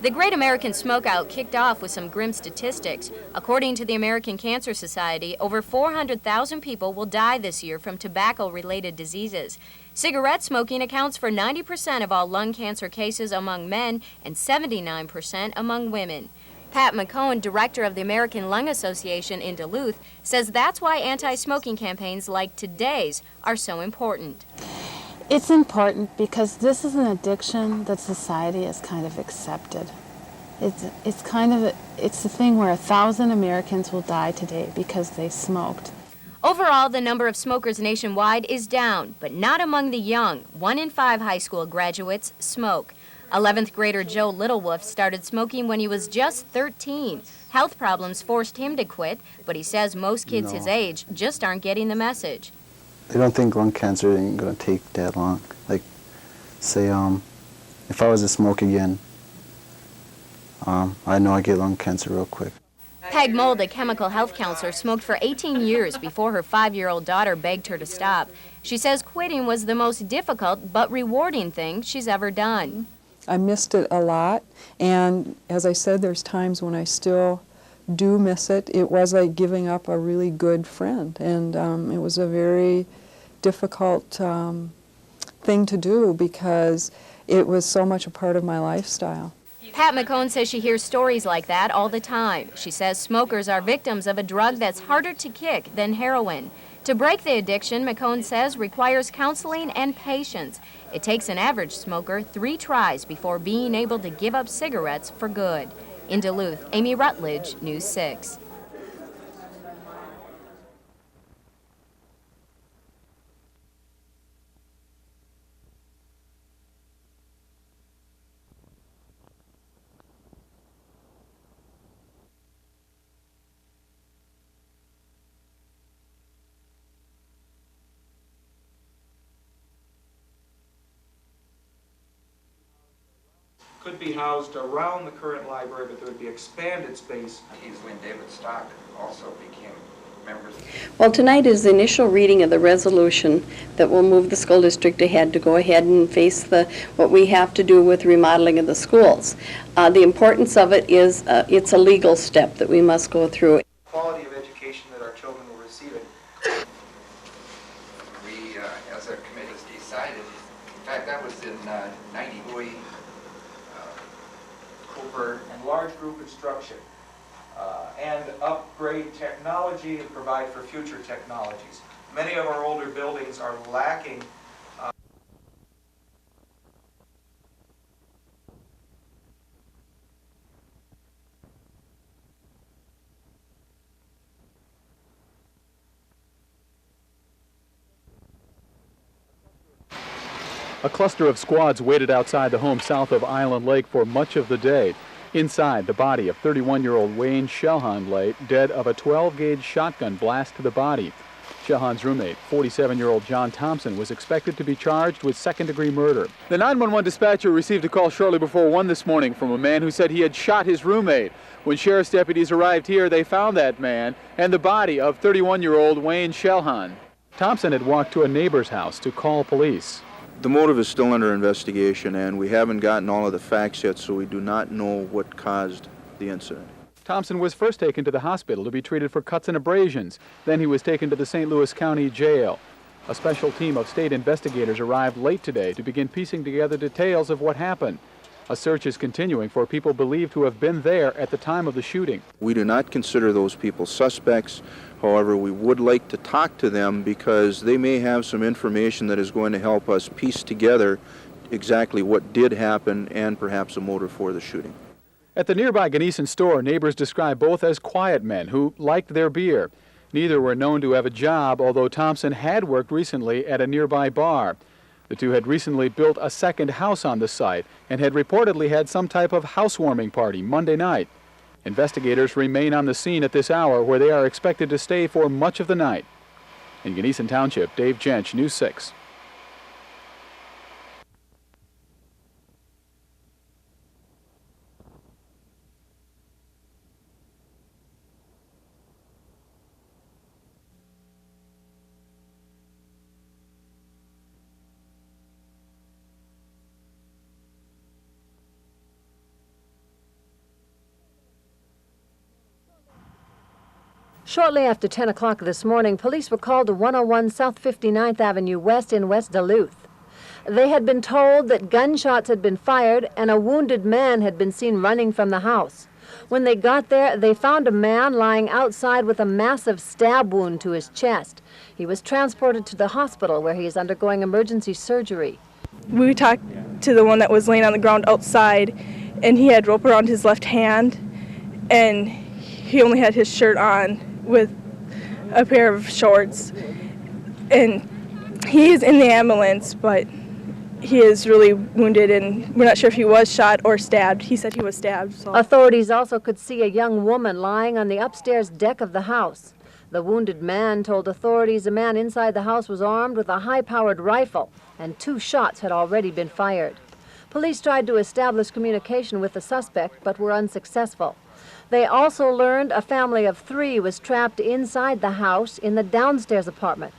The Great American Smokeout kicked off with some grim statistics. According to the American Cancer Society, over 400,000 people will die this year from tobacco-related diseases. Cigarette smoking accounts for 90% of all lung cancer cases among men and 79% among women. Pat McCone, director of the American Lung Association in Duluth, says that's why anti-smoking campaigns like today's are so important. It's important because this is an addiction that society has kind of accepted. It's the thing where 1,000 Americans will die today because they smoked. Overall, the number of smokers nationwide is down, but not among the young. 1 in 5 high school graduates smoke. 11th grader Joe Littlewolf started smoking when he was just 13. Health problems forced him to quit, but he says most kids his age just aren't getting the message. I don't think lung cancer ain't gonna take that long. Like, say, if I was to smoke again, I know I get lung cancer real quick. Peg Mold, a chemical health counselor, smoked for 18 years before her 5-year-old daughter begged her to stop. She says quitting was the most difficult but rewarding thing she's ever done. I missed it a lot, and as I said, there's times when I still do miss it. It was like giving up a really good friend, and it was a very difficult thing to do because it was so much a part of my lifestyle. Pat McCone says she hears stories like that all the time. She says smokers are victims of a drug that's harder to kick than heroin. To break the addiction, McCone says, requires counseling and patience. It takes an average smoker 3 tries before being able to give up cigarettes for good. In Duluth, Amy Rutledge, News 6. Could be housed around the current library, but there would be expanded space. Easily, and David Stock also became members. Well, tonight is the initial reading of the resolution that will move the school district ahead to go ahead and face what we have to do with remodeling of the schools. The importance of it is it's a legal step that we must go through. Quality of education that our children will receive. We, as a committee, has decided, in fact, that was in 90, Cooper, And large group instruction, and upgrade technology and provide for future technologies. Many of our older buildings are lacking A cluster of squads waited outside the home south of Island Lake for much of the day. Inside, the body of 31-year-old Wayne Shellhahn lay, dead of a 12-gauge shotgun blast to the body. Shellhahn's roommate, 47-year-old John Thompson, was expected to be charged with second-degree murder. The 911 dispatcher received a call shortly before 1 this morning from a man who said he had shot his roommate. When sheriff's deputies arrived here, they found that man and the body of 31-year-old Wayne Shellhahn. Thompson had walked to a neighbor's house to call police. The motive is still under investigation, and we haven't gotten all of the facts yet, so we do not know what caused the incident. Thompson was first taken to the hospital to be treated for cuts and abrasions. Then he was taken to the St. Louis County Jail. A special team of state investigators arrived late today to begin piecing together details of what happened. A search is continuing for people believed to have been there at the time of the shooting. We do not consider those people suspects. However, we would like to talk to them because they may have some information that is going to help us piece together exactly what did happen and perhaps a motive for the shooting. At the nearby Gnesen store, neighbors describe both as quiet men who liked their beer. Neither were known to have a job, although Thompson had worked recently at a nearby bar. The two had recently built a second house on the site and had reportedly had some type of housewarming party Monday night. Investigators remain on the scene at this hour, where they are expected to stay for much of the night. In Gnesen Township, Dave Jench, News 6. Shortly after 10 o'clock this morning, police were called to 101 South 59th Avenue West in West Duluth. They had been told that gunshots had been fired and a wounded man had been seen running from the house. When they got there, they found a man lying outside with a massive stab wound to his chest. He was transported to the hospital where he is undergoing emergency surgery. We talked to the one that was laying on the ground outside, and he had rope around his left hand, and he only had his shirt on with a pair of shorts. And he is in the ambulance, but he is really wounded, and we're not sure if he was shot or stabbed. He said he was stabbed. So. Authorities also could see a young woman lying on the upstairs deck of the house. The wounded man told authorities a man inside the house was armed with a high-powered rifle, and 2 shots had already been fired. Police tried to establish communication with the suspect, but were unsuccessful. They also learned a family of 3 was trapped inside the house in the downstairs apartment.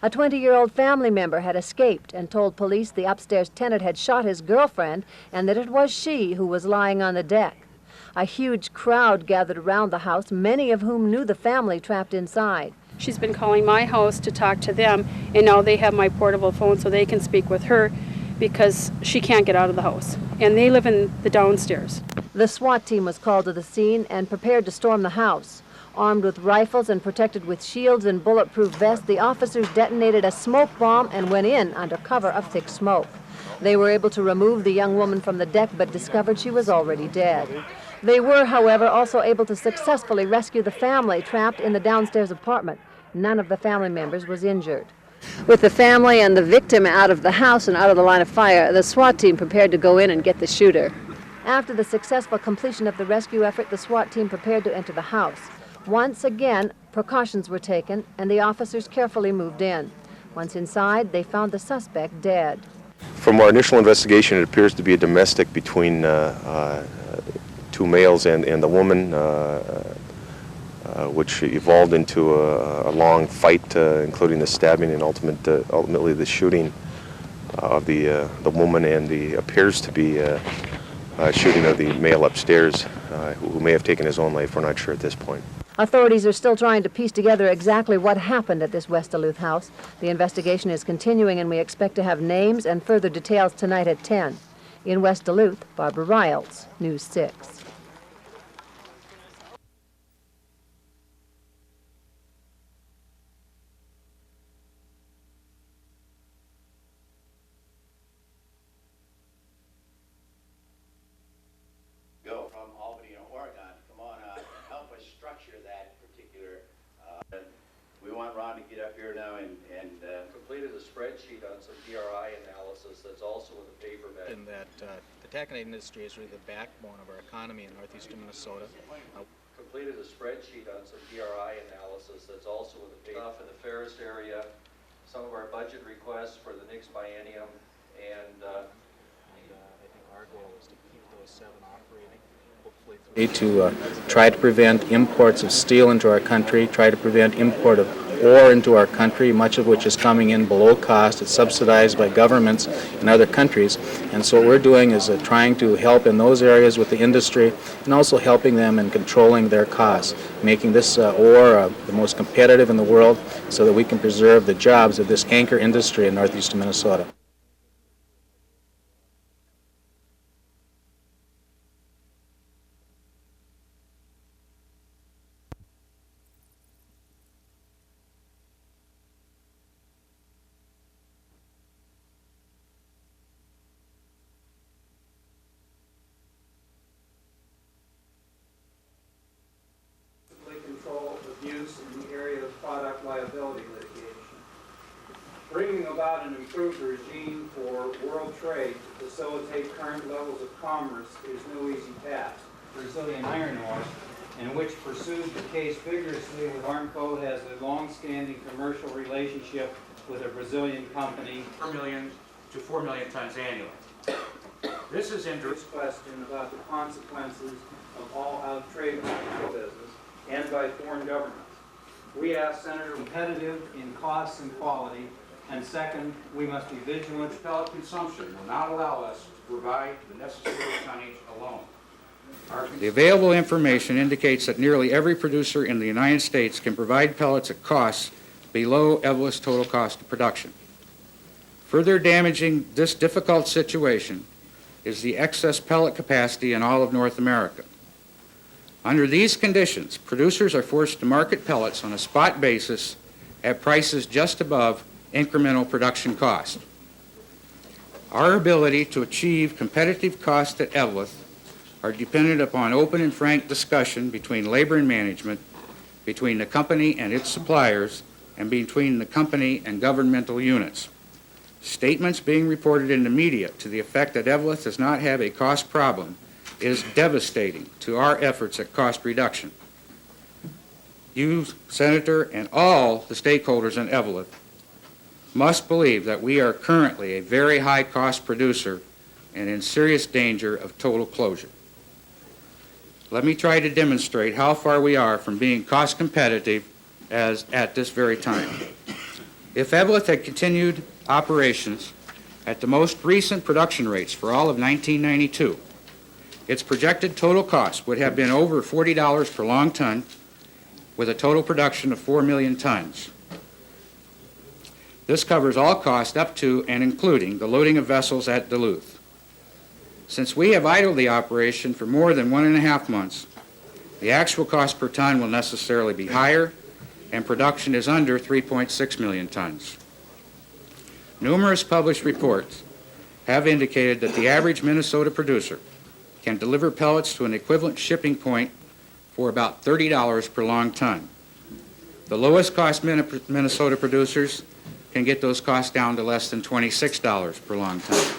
A 20-year-old family member had escaped and told police the upstairs tenant had shot his girlfriend and that it was she who was lying on the deck. A huge crowd gathered around the house, many of whom knew the family trapped inside. She's been calling my house to talk to them, and now they have my portable phone so they can speak with her because she can't get out of the house. And they live in the downstairs. The SWAT team was called to the scene and prepared to storm the house. Armed with rifles and protected with shields and bulletproof vests, the officers detonated a smoke bomb and went in under cover of thick smoke. They were able to remove the young woman from the deck but discovered she was already dead. They were, however, also able to successfully rescue the family trapped in the downstairs apartment. None of the family members was injured. With the family and the victim out of the house and out of the line of fire, the SWAT team prepared to go in and get the shooter. After the successful completion of the rescue effort, the SWAT team prepared to enter the house. Once again, precautions were taken, and the officers carefully moved in. Once inside, they found the suspect dead. From our initial investigation, it appears to be a domestic between 2 males and the woman, which evolved into a long fight, including the stabbing and ultimately the shooting of the woman, and the appears to be shooting of the male upstairs, who may have taken his own life. We're not sure at this point. Authorities are still trying to piece together exactly what happened at this West Duluth house. The investigation is continuing, and we expect to have names and further details tonight at 10. In West Duluth, Barbara Riles, News 6. Ron to get up here now and completed a spreadsheet on some DRI analysis that's also in the paperback. And that the taconite industry is really the backbone of our economy in northeastern Minnesota. Completed a spreadsheet on some DRI analysis that's also in the paper. Off in the Ferris area, some of our budget requests for the next biennium, and I think our goal is to keep those 7 operating. To try to prevent imports of steel into our country, try to prevent import of ore into our country, much of which is coming in below cost. It's subsidized by governments in other countries. And so what we're doing is trying to help in those areas with the industry and also helping them in controlling their costs, making this ore the most competitive in the world so that we can preserve the jobs of this anchor industry in northeastern Minnesota. Bringing about an improved regime for world trade to facilitate current levels of commerce is no easy task. Brazilian iron ore, in which pursued the case vigorously with Armco, has a long-standing commercial relationship with a Brazilian company. 4 million to 4 million tons annually. This is this question about the consequences of all-out trade in the business and by foreign governments. We ask Senator competitive in costs and quality. And second, we must be vigilant. Pellet consumption will not allow us to provide the necessary tonnage alone. The available information indicates that nearly every producer in the United States can provide pellets at costs below Evolus' total cost of production. Further damaging this difficult situation is the excess pellet capacity in all of North America. Under these conditions, producers are forced to market pellets on a spot basis at prices just above incremental production cost. Our ability to achieve competitive costs at Evolus are dependent upon open and frank discussion between labor and management, between the company and its suppliers, and between the company and governmental units. Statements being reported in the media to the effect that Evolus does not have a cost problem is devastating to our efforts at cost reduction. You, Senator, and all the stakeholders in Evolus must believe that we are currently a very high-cost producer and in serious danger of total closure. Let me try to demonstrate how far we are from being cost competitive as at this very time. If Evolus had continued operations at the most recent production rates for all of 1992, its projected total cost would have been over $40 per long ton with a total production of 4 million tons. This covers all costs up to and including the loading of vessels at Duluth. Since we have idled the operation for more than 1.5 months, the actual cost per ton will necessarily be higher, and production is under 3.6 million tons. Numerous published reports have indicated that the average Minnesota producer can deliver pellets to an equivalent shipping point for about $30 per long ton. The lowest cost Minnesota producers can get those costs down to less than $26 per long ton.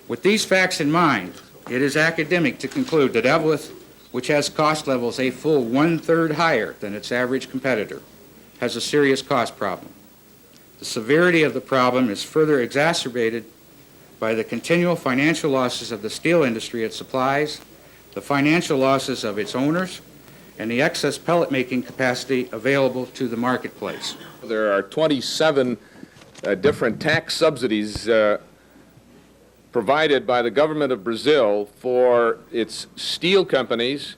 With these facts in mind, it is academic to conclude that Evolus, which has cost levels a full 1/3 higher than its average competitor, has a serious cost problem. The severity of the problem is further exacerbated by the continual financial losses of the steel industry it supplies, the financial losses of its owners, and the excess pellet making capacity available to the marketplace. There are 27 different tax subsidies provided by the government of Brazil for its steel companies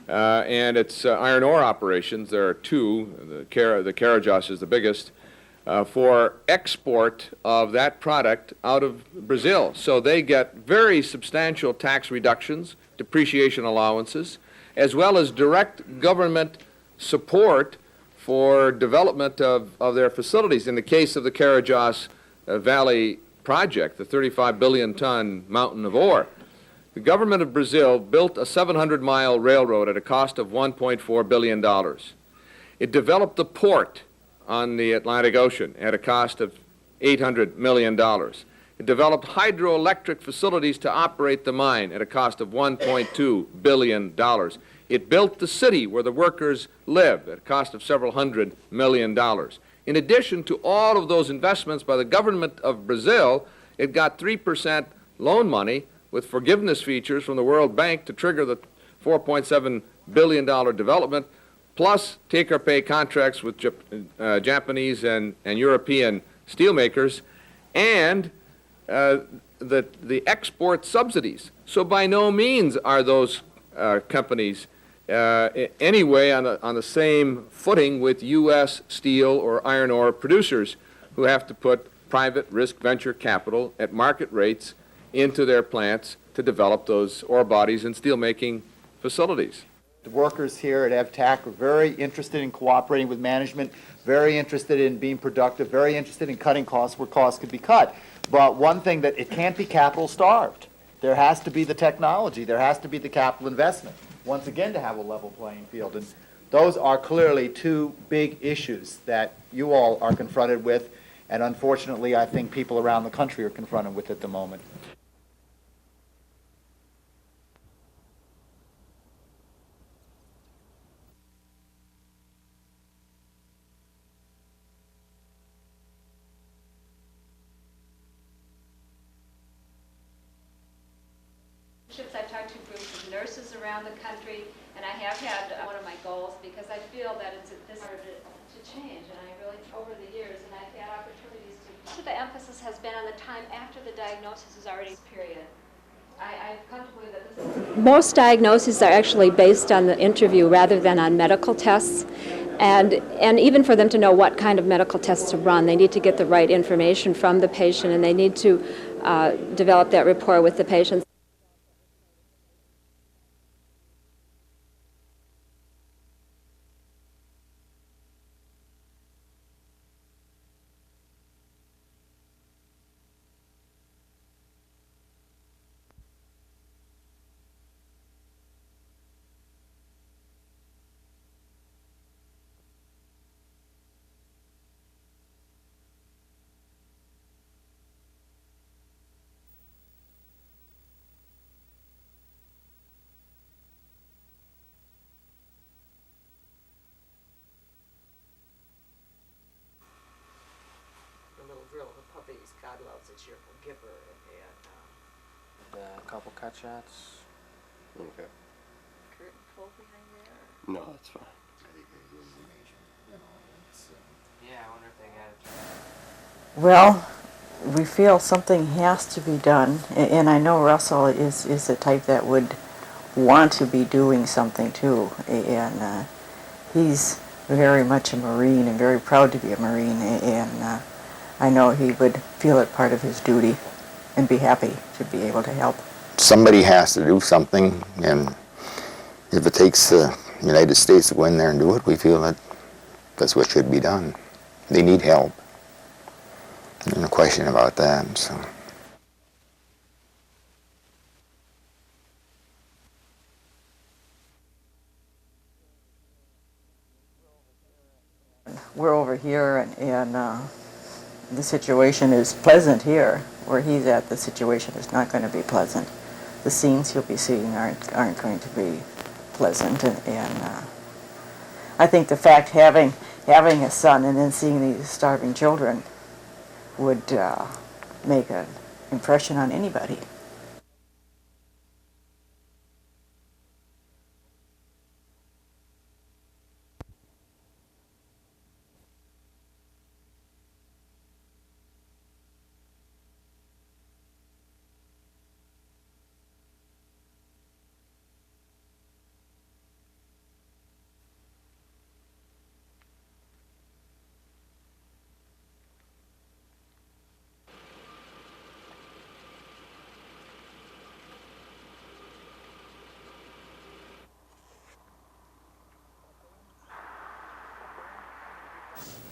and its iron ore operations. There are two, the Carajás is the biggest, for export of that product out of Brazil. So they get very substantial tax reductions, depreciation allowances, as well as direct government support for development of their facilities. In the case of the Carajás Valley project, the 35 billion ton mountain of ore, the government of Brazil built a 700-mile railroad at a cost of $1.4 billion. It developed the port on the Atlantic Ocean at a cost of $800 million. It developed hydroelectric facilities to operate the mine at a cost of $1.2 billion. It built the city where the workers live at a cost of several $100 million. In addition to all of those investments by the government of Brazil, it got 3% loan money with forgiveness features from the World Bank to trigger the $4.7 billion development, plus take-or-pay contracts with Japanese and European steelmakers, and the export subsidies. So by no means are those companies anyway on the same footing with U.S. steel or iron ore producers who have to put private risk venture capital at market rates into their plants to develop those ore bodies and steel-making facilities. The workers here at EVTAC are very interested in cooperating with management, very interested in being productive, very interested in cutting costs where costs could be cut. But one thing that it can't be capital starved. There has to be the technology, there has to be the capital investment, once again to have a level playing field. And those are clearly two big issues that you all are confronted with, and unfortunately I think people around the country are confronted with at the moment. I've talked to groups of nurses around the country, and I have had one of my goals, because I feel that it's this hard to change, and I really, over the years, and I've had opportunities to. The emphasis has been on the time after the diagnosis is already period. I've come to believe that this is... Most diagnoses are actually based on the interview rather than on medical tests. And even for them to know what kind of medical tests to run, they need to get the right information from the patient, and they need to develop that rapport with the patient. God loves a cheerful giver, and a couple cut shots. Okay. Curtain pull behind there? No, that's fine. Yeah, I wonder if they got it. Well, we feel something has to be done, and I know Russell is the type that would want to be doing something too, and he's very much a Marine and very proud to be a Marine, and I know he would feel it part of his duty and be happy to be able to help. Somebody has to do something, and if it takes the United States to go in there and do it, we feel that that's what should be done. They need help. There's no question about that. So. We're over here, and the situation is pleasant here. Where he's at, the situation is not going to be pleasant. The scenes he'll be seeing aren't going to be pleasant, and I think the fact having a son and then seeing these starving children would make an impression on anybody.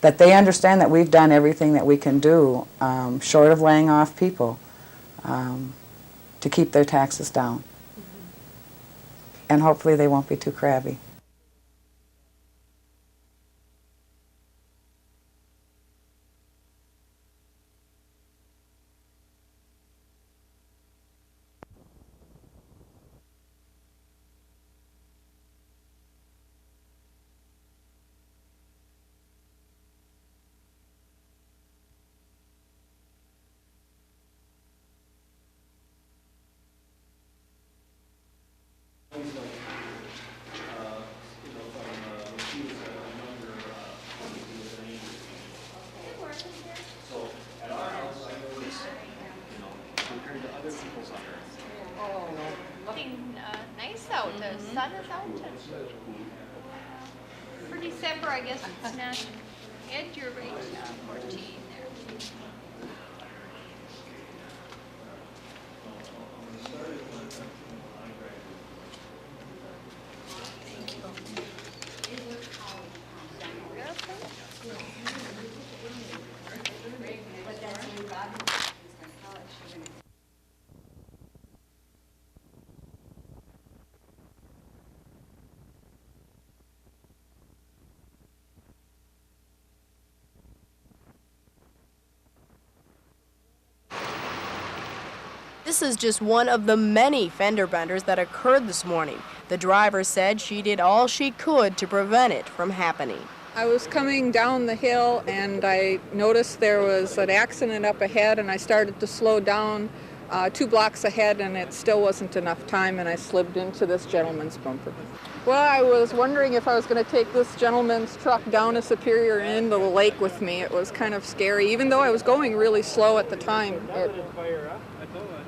That they understand that we've done everything that we can do, short of laying off people, to keep their taxes down. And hopefully they won't be too crabby. Looking nice out. The sun is out. For December, I guess it's not. At your rate, 14 there. This is just one of the many fender benders that occurred this morning. The driver said she did all she could to prevent it from happening. I was coming down the hill and I noticed there was an accident up ahead, and I started to slow down 2 blocks ahead, and it still wasn't enough time, and I slipped into this gentleman's bumper. Well, I was wondering if I was going to take this gentleman's truck down a Superior into the lake with me. It was kind of scary, even though I was going really slow at the time.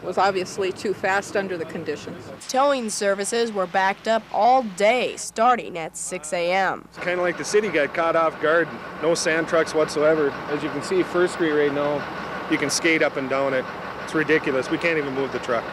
was obviously too fast under the conditions. Towing services were backed up all day, starting at 6 a.m. It's kind of like the city got caught off guard. No sand trucks whatsoever. As you can see, First Street right now, you can skate up and down it. It's ridiculous. We can't even move the truck.